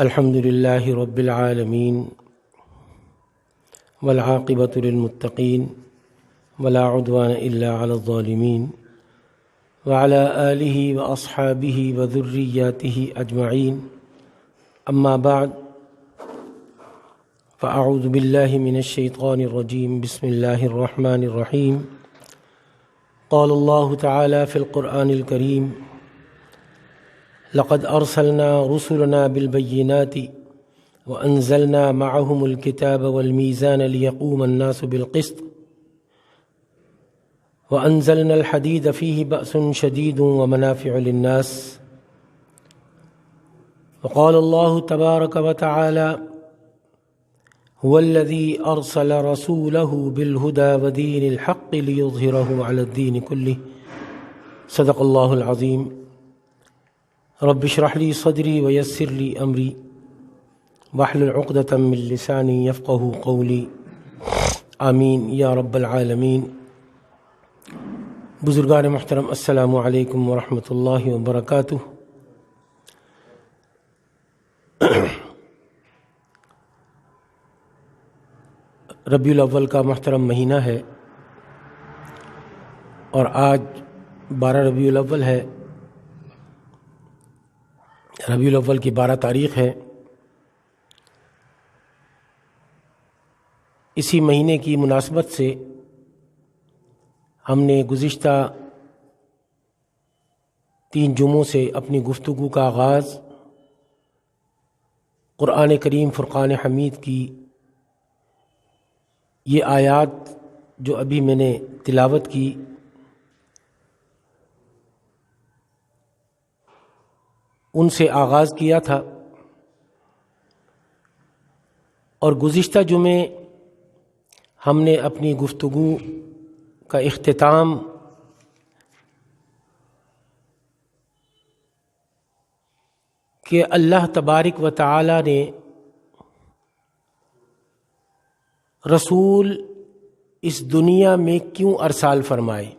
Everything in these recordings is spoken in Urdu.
الحمد لله رب العالمين والعاقبة للمتقين ولا عدوان إلا على الظالمين وعلى آله وأصحابه وذرياته أجمعين. أما بعد فأعوذ بالله من الشيطان الرجيم. بسم الله الرحمن الرحيم. قال الله تعالى في القرآن الكريم: لقد أرسلنا رسلنا بالبينات وأنزلنا معهم الكتاب والميزان ليقوم الناس بالقسط وأنزلنا الحديد فيه بأس شديد ومنافع للناس. وقال الله تبارك وتعالى: هو الذي أرسل رسوله بالهدى ودين الحق ليظهره على الدين كله. صدق الله العظيم. رب اشرح لي صدري ويسر لي أمري واحلل عقدة من لساني يفقهوا قولي. آمین یا رب العالمین. بزرگان محترم، السلام علیکم ورحمۃ اللہ وبرکاتہ. ربیع الاول کا محترم مہینہ ہے اور آج 12 ربیع الاول ہے. ربیع الاول کی 12 تاریخ ہے. اسی مہینے کی مناسبت سے ہم نے گزشتہ 3 جمعوں سے اپنی گفتگو کا آغاز قرآن کریم فرقان حمید کی یہ آیات جو ابھی میں نے تلاوت کی ان سے آغاز کیا تھا، اور گزشتہ جمعے ہم نے اپنی گفتگو کا اختتام کہ اللہ تبارک و تعالی نے رسول اس دنیا میں کیوں ارسال فرمائے،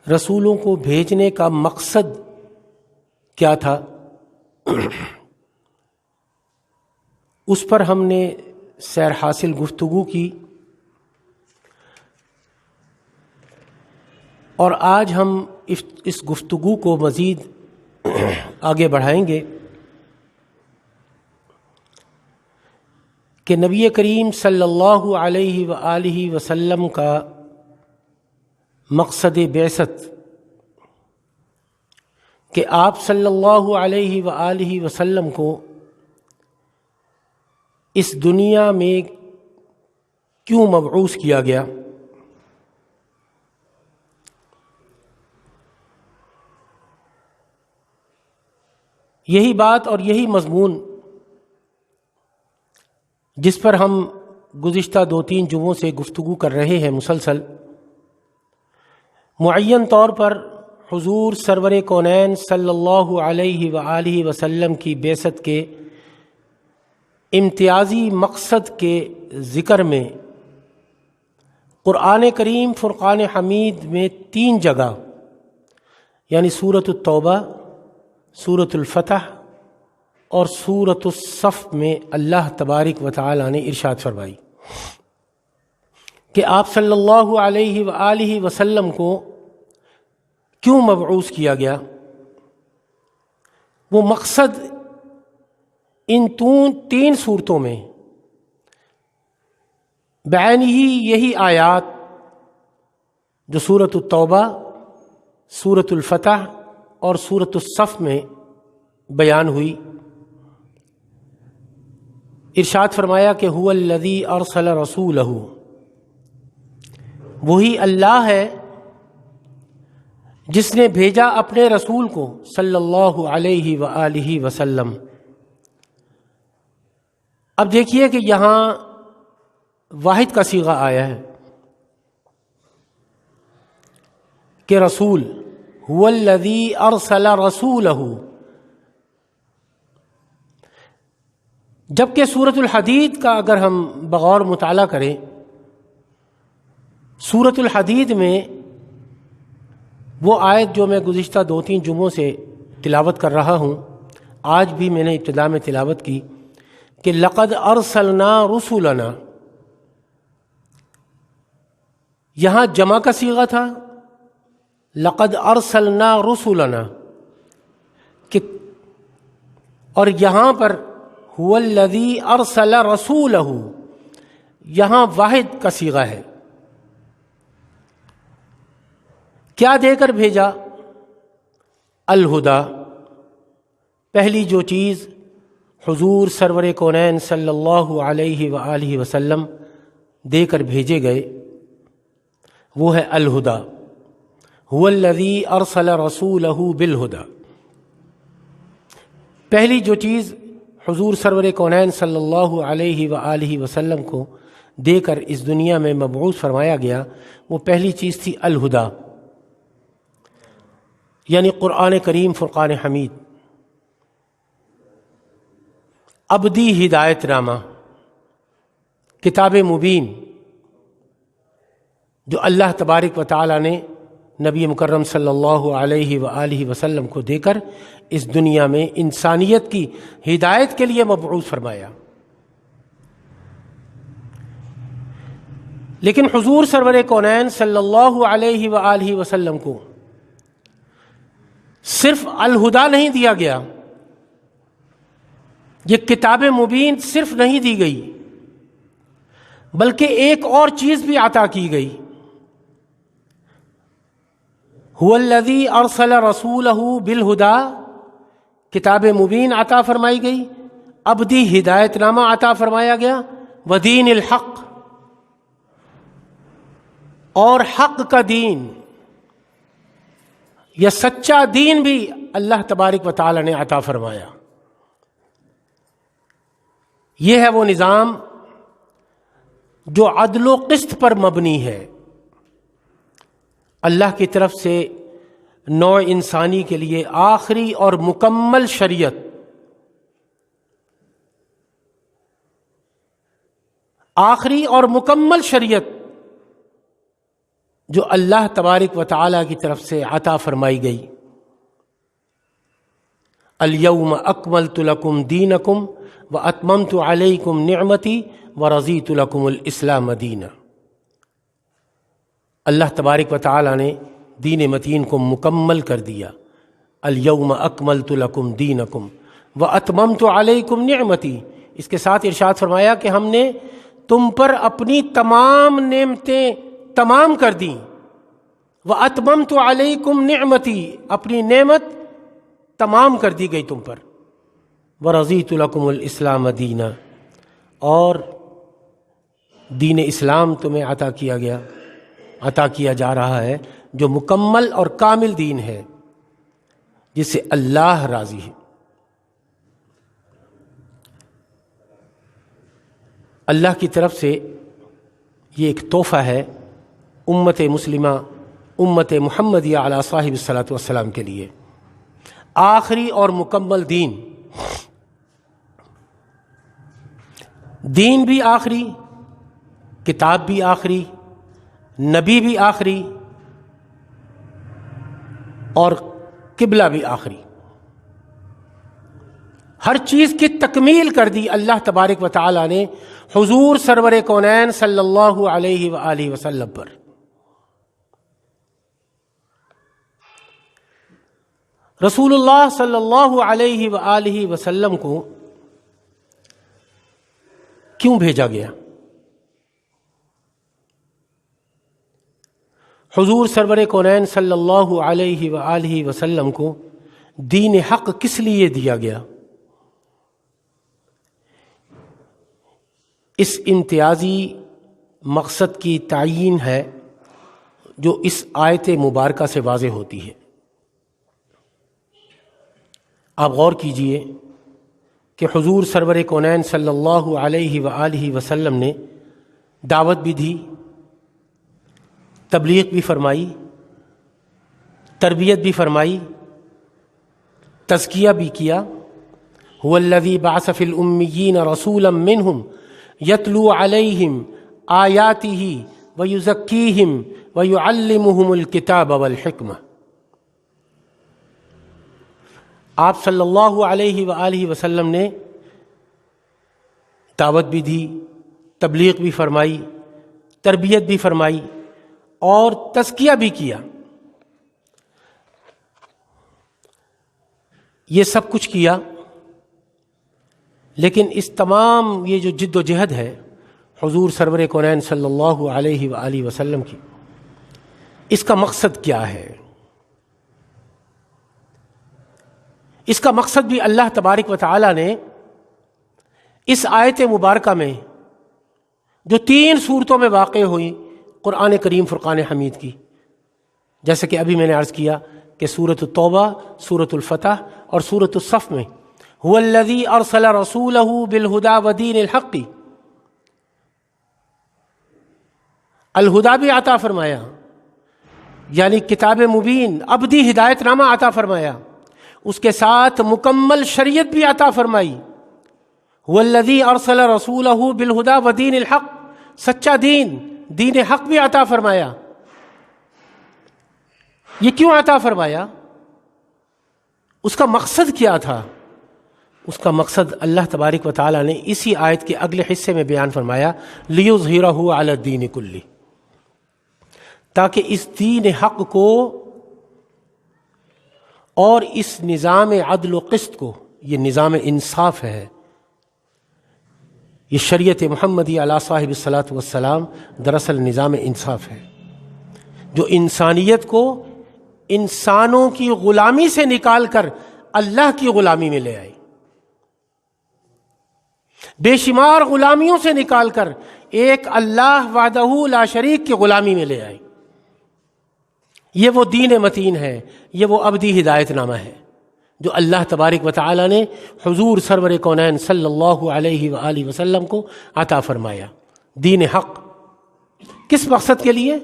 رسولوں کو بھیجنے کا مقصد کیا تھا، اس پر ہم نے سیر حاصل گفتگو کی. اور آج ہم اس گفتگو کو مزید آگے بڑھائیں گے کہ نبی کریم صلی اللہ علیہ وآلہ وسلم کا مقصد بعثت، کہ آپ صلی اللہ علیہ وآلہ وسلم کو اس دنیا میں کیوں مبعوث کیا گیا. یہی بات اور یہی مضمون جس پر ہم گزشتہ 2-3 جمعوں سے گفتگو کر رہے ہیں مسلسل، معین طور پر حضور سرور کونین صلی اللہ علیہ وآلہ وسلم کی بعثت کے امتیازی مقصد کے ذکر میں قرآن کریم فرقان حمید میں 3 جگہ یعنی سورۃ التوبہ، سورۃ الفتح اور سورۃ الصف میں اللہ تبارک و تعالی نے ارشاد فرمائی کہ آپ صلی اللہ علیہ وآلہ وسلم کو کیوں مبعوث کیا گیا. وہ مقصد ان 3 صورتوں میں بعین ہی یہی آیات جو سورۃ التوبہ، سورۃ الفتح اور سورۃ الصف میں بیان ہوئی. ارشاد فرمایا کہ هو الذی ارسل رسولہ، وہی اللہ ہے جس نے بھیجا اپنے رسول کو صلی اللہ علیہ وآلہ وسلم. اب دیکھیے کہ یہاں واحد کا صیغہ آیا ہے کہ رسول، هو الذی ارسل رسولہ، جبکہ سورۃ الحدید کا اگر ہم بغور مطالعہ کریں، سورۃ الحدید میں وہ آیت جو میں گزشتہ 2-3 جمعوں سے تلاوت کر رہا ہوں آج بھی میں نے ابتدا میں تلاوت کی کہ لقد ارسلنا رسولنا، یہاں جمع کا صیغہ تھا لقد ارسلنا رسولنا، کہ اور یہاں پر هو الذی ارسل رسولہ، یہاں واحد کا صیغہ ہے. کیا دے کر بھیجا؟ الہدا. پہلی جو چیز حضور سرور کونین صلی اللہ علیہ وآلہ وسلم دے کر بھیجے گئے وہ ہے الہدا. هو الذی ارسل رسولہ بالہدا. پہلی جو چیز حضور سرور کونین صلی اللہ علیہ وآلہ وسلم کو دے کر اس دنیا میں مبعوث فرمایا گیا وہ پہلی چیز تھی الہدا، یعنی قرآن کریم فرقان حمید، ابدی ہدایت نامہ، کتاب مبین، جو اللہ تبارک و تعالی نے نبی مکرم صلی اللہ علیہ وآلہ وسلم کو دے کر اس دنیا میں انسانیت کی ہدایت کے لیے مبعوث فرمایا. لیکن حضور سرور کونین صلی اللہ علیہ وآلہ وسلم کو صرف الہدا نہیں دیا گیا، یہ کتاب مبین صرف نہیں دی گئی بلکہ ایک اور چیز بھی عطا کی گئی. هو الذی ارسل رسولہ بالہدا، کتاب مبین عطا فرمائی گئی، ابدی ہدایت نامہ عطا فرمایا گیا، ودین الحق، اور حق کا دین یا سچا دین بھی اللہ تبارک و تعالی نے عطا فرمایا. یہ ہے وہ نظام جو عدل و قسط پر مبنی ہے، اللہ کی طرف سے نوع انسانی کے لیے آخری اور مکمل شریعت، آخری اور مکمل شریعت جو اللہ تبارک و تعالی کی طرف سے عطا فرمائی گئی. الیوم اکملت لکم دینکم واتممت علیکم نعمتی ورضیت لکم الاسلام دینا. اللہ تبارک و تعالی نے دین متین کو مکمل کر دیا. الیوم اکملت لکم دینکم واتممت علیکم نعمتی، اس کے ساتھ ارشاد فرمایا کہ ہم نے تم پر اپنی تمام نعمتیں تمام کر دیں. واتممت علیکم نعمتی، اپنی نعمت تمام کر دی گئی تم پر. ورضیت لکم الاسلام دینا، اور دین اسلام تمہیں عطا کیا گیا، عطا کیا جا رہا ہے، جو مکمل اور کامل دین ہے جس سے اللہ راضی ہے. اللہ کی طرف سے یہ ایک تحفہ ہے امت مسلمہ، امت محمدیہ علی صاحب الصلاۃ والسلام کے لیے. آخری اور مکمل دین، دین بھی آخری، کتاب بھی آخری، نبی بھی آخری، اور قبلہ بھی آخری. ہر چیز کی تکمیل کر دی اللہ تبارک و تعالی نے حضور سرور کونین صلی اللہ علیہ وآلہ وسلم پر. رسول اللہ صلی اللہ علیہ وآلہ وسلم کو کیوں بھیجا گیا؟ حضور سرور کونین صلی اللہ علیہ وآلہ وسلم کو دین حق کس لیے دیا گیا؟ اس امتیازی مقصد کی تعیین ہے جو اس آیت مبارکہ سے واضح ہوتی ہے. آپ غور کیجئے کہ حضور سرور کونین صلی اللہ علیہ وآلہ وسلم نے دعوت بھی دی، تبلیغ بھی فرمائی، تربیت بھی فرمائی، تزکیہ بھی کیا. هو الذی بعث فی الامیین رسولا منہم یتلو علیہم آیاتہ ویزکیہم ویعلمہم الکتاب والحکمہ. آپ صلی اللہ علیہ وآلہ وسلم نے دعوت بھی دی، تبلیغ بھی فرمائی، تربیت بھی فرمائی اور تزکیہ بھی کیا۔ یہ سب کچھ کیا، لیکن اس تمام یہ جو جد و جہد ہے حضور سرور کونین صلی اللہ علیہ وآلہ وسلم کی، اس کا مقصد کیا ہے؟ اس کا مقصد بھی اللہ تبارک و تعالی نے اس آیت مبارکہ میں جو 3 صورتوں میں واقع ہوئی قرآن کریم فرقان حمید کی، جیسے کہ ابھی میں نے عرض کیا کہ سورۃ التوبہ، سورۃ الفتح اور سورۃ الصف میں هو الذی ارسل رسولہ بالہدی ودین الحق، الہدا بھی عطا فرمایا، یعنی کتاب مبین ابدی ہدایت نامہ عطا فرمایا، اس کے ساتھ مکمل شریعت بھی عطا فرمائی۔ هو الذی ارسل رسولہ بالہدی ودین الحق، سچا دین، دین حق بھی عطا فرمایا۔ یہ کیوں عطا فرمایا؟ اس کا مقصد کیا تھا؟ اس کا مقصد اللہ تبارک و تعالی نے اسی آیت کے اگلے حصے میں بیان فرمایا، لیظہرہ علی الدین کلہ، تاکہ اس دین حق کو اور اس نظام عدل و قسط کو، یہ نظام انصاف ہے، یہ شریعت محمدی علی صاحب الصلاۃ والسلام دراصل نظام انصاف ہے جو انسانیت کو انسانوں کی غلامی سے نکال کر اللہ کی غلامی میں لے آئی، بے شمار غلامیوں سے نکال کر ایک اللہ وحدہ لا شریک کی غلامی میں لے آئی۔ یہ وہ دین متین ہے، یہ وہ ابدی ہدایت نامہ ہے جو اللہ تبارک و تعالی نے حضور سرور کونین صلی اللہ علیہ وآلہ وسلم کو عطا فرمایا۔ دین حق کس مقصد کے لیے؟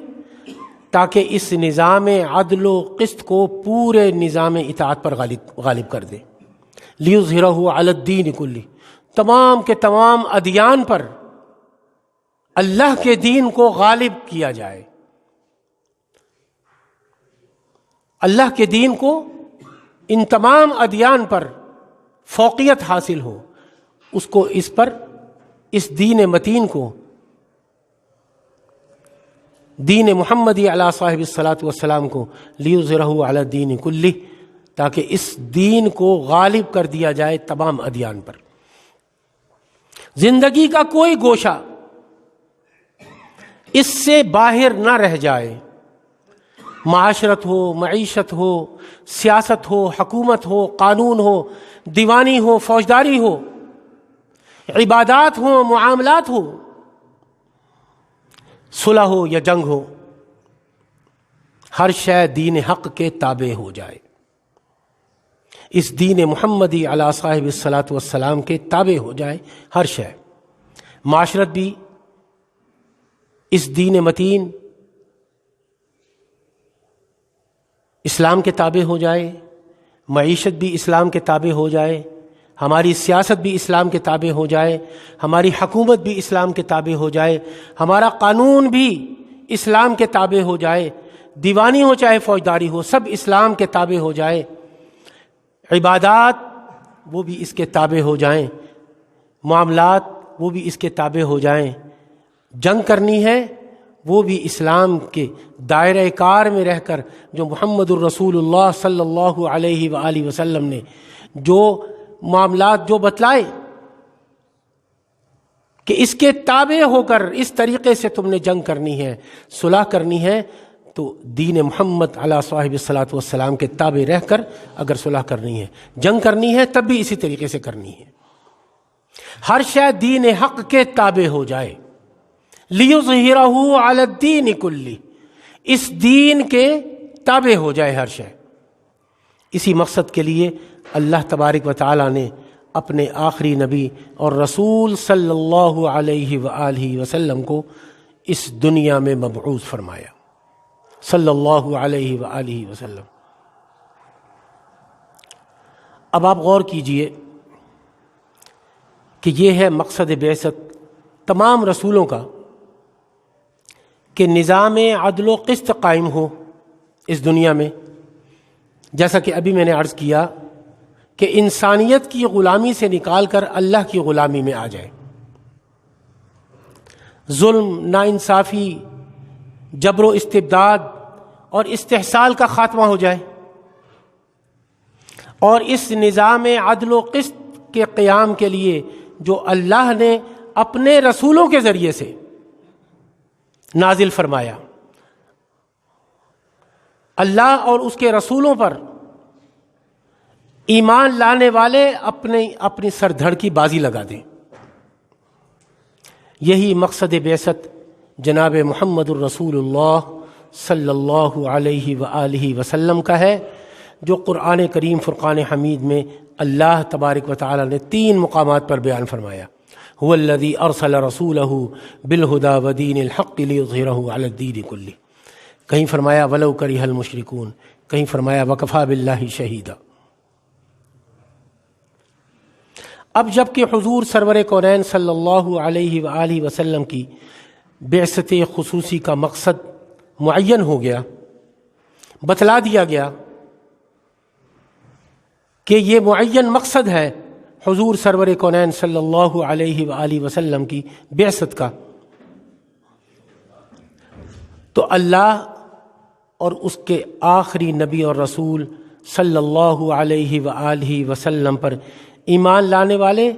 تاکہ اس نظام عدل و قسط کو پورے نظام اطاعت پر غالب کر دے، لیظہرہ علی الدین کلہ، تمام کے تمام ادیان پر اللہ کے دین کو غالب کیا جائے، اللہ کے دین کو ان تمام ادیان پر فوقیت حاصل ہو، اس کو اس پر، اس دین متین کو، دین محمدی علی صاحب الصلاۃ والسلام کو، لیظہرہ علی الدین کلہ، تاکہ اس دین کو غالب کر دیا جائے تمام ادیان پر۔ زندگی کا کوئی گوشہ اس سے باہر نہ رہ جائے، معاشرت ہو، معیشت ہو، سیاست ہو، حکومت ہو، قانون ہو، دیوانی ہو، فوجداری ہو، عبادات ہو، معاملات ہو، صلح ہو یا جنگ ہو، ہر شے دین حق کے تابع ہو جائے، اس دین محمدی علی صاحب الصلاۃ والسلام کے تابع ہو جائے ہر شے۔ معاشرت بھی اس دین متین اسلام کے تابع ہو جائے، معیشت بھی اسلام کے تابع ہو جائے، ہماری سیاست بھی اسلام کے تابع ہو جائے، ہماری حکومت بھی اسلام کے تابع ہو جائے، ہمارا قانون بھی اسلام کے تابع ہو جائے، دیوانی ہو چاہے فوجداری ہو، سب اسلام کے تابع ہو جائے، عبادات وہ بھی اس کے تابع ہو جائیں، معاملات وہ بھی اس کے تابع ہو جائیں، جنگ کرنی ہے وہ بھی اسلام کے دائرہ کار میں رہ کر، جو محمد الرسول اللہ صلی اللہ علیہ وآلہ وسلم نے جو معاملات جو بتلائے کہ اس کے تابع ہو کر اس طریقے سے تم نے جنگ کرنی ہے، صلح کرنی ہے، تو دین محمد علی صاحب الصلاۃ والسلام کے تابع رہ کر اگر صلح کرنی ہے، جنگ کرنی ہے، تب بھی اسی طریقے سے کرنی ہے۔ ہر شے دین حق کے تابع ہو جائے، لیظہرہ علی الدین کلہ، اس دین کے تابع ہو جائے ہر شے۔ اسی مقصد کے لیے اللہ تبارک و تعالی نے اپنے آخری نبی اور رسول صلی اللہ علیہ وآلہ وسلم کو اس دنیا میں مبعوث فرمایا، صلی اللہ علیہ وآلہ وسلم۔ اب آپ غور کیجئے کہ یہ ہے مقصد بعثت تمام رسولوں کا، کہ نظام عدل و قسط قائم ہو اس دنیا میں، جیسا کہ ابھی میں نے عرض کیا کہ انسانیت کی غلامی سے نکال کر اللہ کی غلامی میں آ جائے، ظلم، ناانصافی، جبر و استبداد اور استحصال کا خاتمہ ہو جائے، اور اس نظام عدل و قسط کے قیام کے لیے جو اللہ نے اپنے رسولوں کے ذریعے سے نازل فرمایا، اللہ اور اس کے رسولوں پر ایمان لانے والے اپنی سر دھڑ کی بازی لگا دیں۔ یہی مقصد بعثت جناب محمد الرسول اللہ صلی اللہ علیہ وآلہ وسلم کا ہے، جو قرآن کریم فرقان حمید میں اللہ تبارک و تعالی نے 3 مقامات پر بیان فرمایا۔ هو الذی ارسل رسولہ بالہدی ودین الحق لیظہرہ علی الدین کلہ، کہیں فرمایا ولو کرہ المشرکون، کہیں فرمایا وکفی باللہ شہیدا۔ اب جب کہ حضور سرور کونین صلی اللہ علیہ وآلہ وسلم کی بعثت خصوصی کا مقصد معین ہو گیا، بتلا دیا گیا کہ یہ معین مقصد ہے حضور سرور کونین صلی اللہ علیہ وآلہ وسلم کی بعثت کا، تو اللہ اور اس کے آخری نبی اور رسول صلی اللہ علیہ وآلہ وسلم پر ایمان لانے والے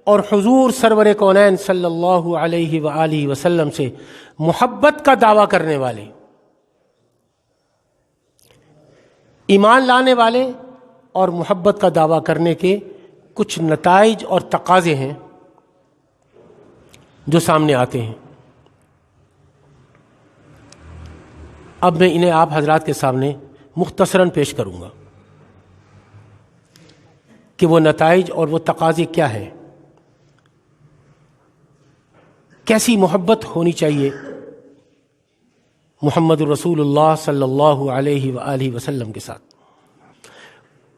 اور حضور سرور کونین صلی اللہ علیہ وآلہ وسلم سے محبت کا دعویٰ کرنے والے، ایمان لانے والے اور محبت کا دعویٰ کرنے کے کچھ نتائج اور تقاضے ہیں جو سامنے آتے ہیں۔ اب میں انہیں آپ حضرات کے سامنے مختصراً پیش کروں گا کہ وہ نتائج اور وہ تقاضے کیا ہیں، کیسی محبت ہونی چاہیے محمد الرسول اللہ صلی اللہ علیہ وآلہ وسلم کے ساتھ۔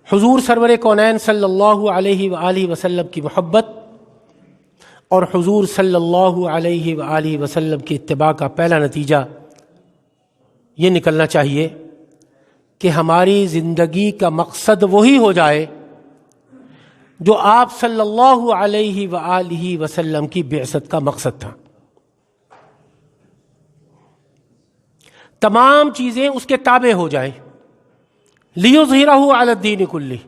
حضور سرور کونین صلی اللہ علیہ وآلہ وسلم کی محبت اور حضور صلی اللہ علیہ وآلہ وسلم کی اتباع کا پہلا نتیجہ یہ نکلنا چاہیے کہ ہماری زندگی کا مقصد وہی ہو جائے جو آپ صلی اللہ علیہ وآلہ وسلم کی بعثت کا مقصد تھا۔ تمام چیزیں اس کے تابع ہو جائیں، لیظہرہ علی الدین کلہ،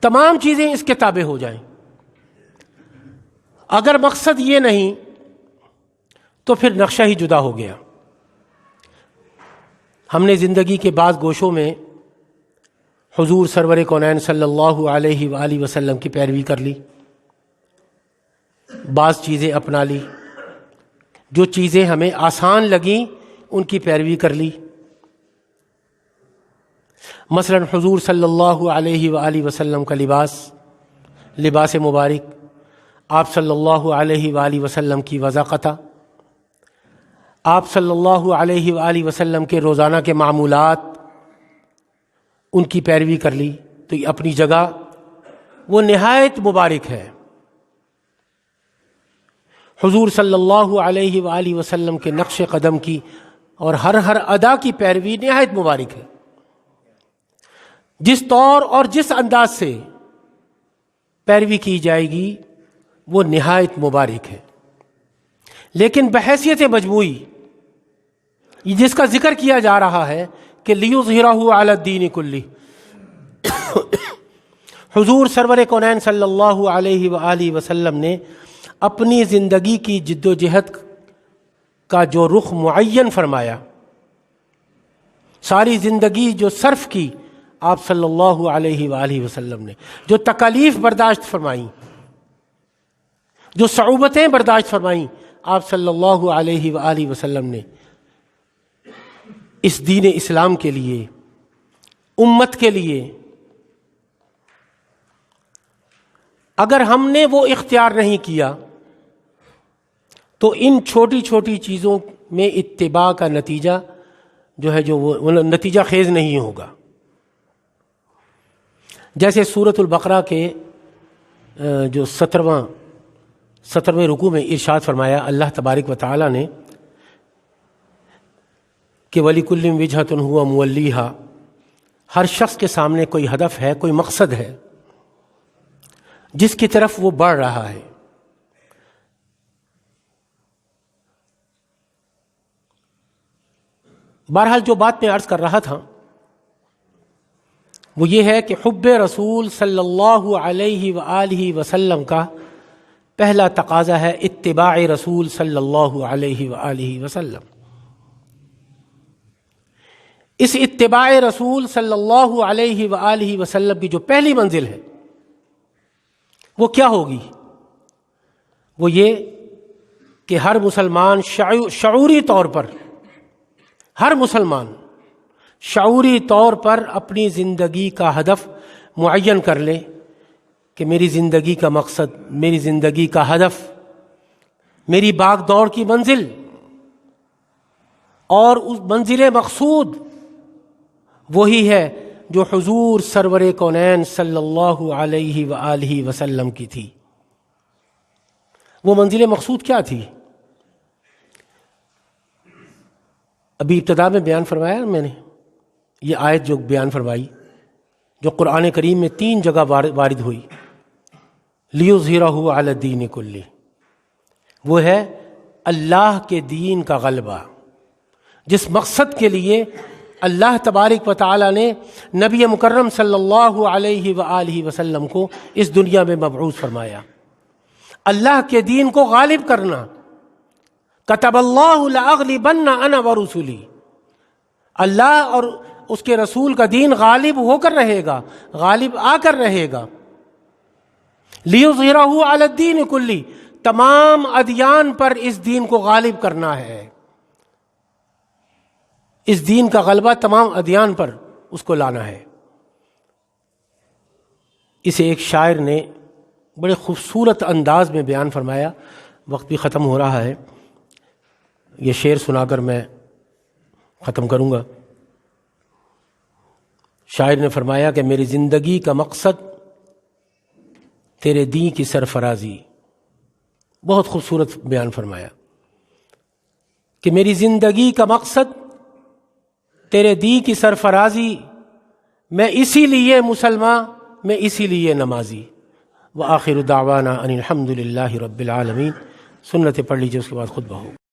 تمام چیزیں اس کے تابع ہو جائیں۔ اگر مقصد یہ نہیں تو پھر نقشہ ہی جدا ہو گیا۔ ہم نے زندگی کے بعض گوشوں میں حضور سرور کونین صلی اللہ علیہ وآلہ وسلم کی پیروی کر لی، بعض چیزیں اپنا لی، جو چیزیں ہمیں آسان لگیں ان کی پیروی کر لی۔ مثلا حضور صلی اللہ علیہ وآلہ وسلم کا لباس مبارک، آپ صلی اللہ علیہ وآلہ وسلم کی وضاقتہ، آپ صلی اللہ علیہ وآلہ وسلم کے روزانہ کے معمولات، ان کی پیروی کر لی تو یہ اپنی جگہ وہ نہایت مبارک ہے۔ حضور صلی اللہ علیہ وآلہ وسلم کے نقش قدم کی اور ہر ادا کی پیروی نہایت مبارک ہے۔ جس طور اور جس انداز سے پیروی کی جائے گی وہ نہایت مبارک ہے، لیکن بحیثیت مجموعی جس کا ذکر کیا جا رہا ہے کہ لیظہرہ علی الدین کلہ، حضور سرور کونین صلی اللہ علیہ وآلہ وسلم نے اپنی زندگی کی جد و جہد کا جو رخ معین فرمایا، ساری زندگی جو صرف کی آپ صلی اللہ علیہ وآلہ وسلم نے، جو تکالیف برداشت فرمائیں، جو صعوبتیں برداشت فرمائیں آپ صلی اللہ علیہ وآلہ وسلم نے اس دین اسلام کے لیے، امت کے لیے، اگر ہم نے وہ اختیار نہیں کیا تو ان چھوٹی چھوٹی چیزوں میں اتباع کا نتیجہ جو ہے جو وہ نتیجہ خیز نہیں ہوگا۔ جیسے سورۃ البقرہ کے جو 17ویں رکوع میں ارشاد فرمایا اللہ تبارک و تعالی نے کہ وَلِكُلٍّ وِجْهَةٌ هُوَ مُوَلِّيهَا، ہر شخص کے سامنے کوئی ہدف ہے، کوئی مقصد ہے جس کی طرف وہ بڑھ رہا ہے. بہرحال جو بات میں عرض کر رہا تھا وہ یہ ہے کہ حب رسول صلی اللہ علیہ وآلہ وسلم کا پہلا تقاضا ہے اتباع رسول صلی اللہ علیہ وآلہ وسلم. اس اتباع رسول صلی اللہ علیہ وآلہ وسلم کی جو پہلی منزل ہے وہ کیا ہوگی؟ وہ یہ کہ ہر مسلمان شعوری طور پر، ہر مسلمان شعوری طور پر اپنی زندگی کا ہدف معین کر لے کہ میری زندگی کا مقصد، میری زندگی کا ہدف، میری باغ دوڑ کی منزل اور اس منزل مقصود وہی ہے جو حضور سرور کونین صلی اللہ علیہ وآلہ وسلم کی تھی. وہ منزل مقصود کیا تھی؟ ابھی ابتدا میں بیان فرمایا میں نے، یہ آیت جو بیان فرمائی جو قرآن کریم میں 3 جگہ وارد ہوئی، لیظہرہ علی الدین کلہ، وہ ہے اللہ کے دین کا غلبہ. جس مقصد کے لیے اللہ تبارک و تعالی نے نبی مکرم صلی اللہ علیہ وآلہ وسلم کو اس دنیا میں مبعوث فرمایا، اللہ کے دین کو غالب کرنا. کتب اللہ لأغلبن انا ورسلی، اللہ اور اس کے رسول کا دین غالب ہو کر رہے گا، غالب آ کر رہے گا. لیظہرہ علی الدین کلہ، تمام ادیان پر اس دین کو غالب کرنا ہے. اس دین کا غلبہ تمام ادیان پر اس کو لانا ہے. اسے ایک شاعر نے بڑے خوبصورت انداز میں بیان فرمایا. وقت بھی ختم ہو رہا ہے، یہ شعر سنا کر میں ختم کروں گا. شاعر نے فرمایا کہ میری زندگی کا مقصد تیرے دین کی سرفرازی. بہت خوبصورت بیان فرمایا کہ میری زندگی کا مقصد تیرے دین کی سرفرازی، میں اسی لیے مسلمان، میں اسی لیے نمازی. وآخر دعوانا ان الحمد للہ رب العالمین. سنتیں پڑھ لیجیے، اس کے بعد خطبہ ہو.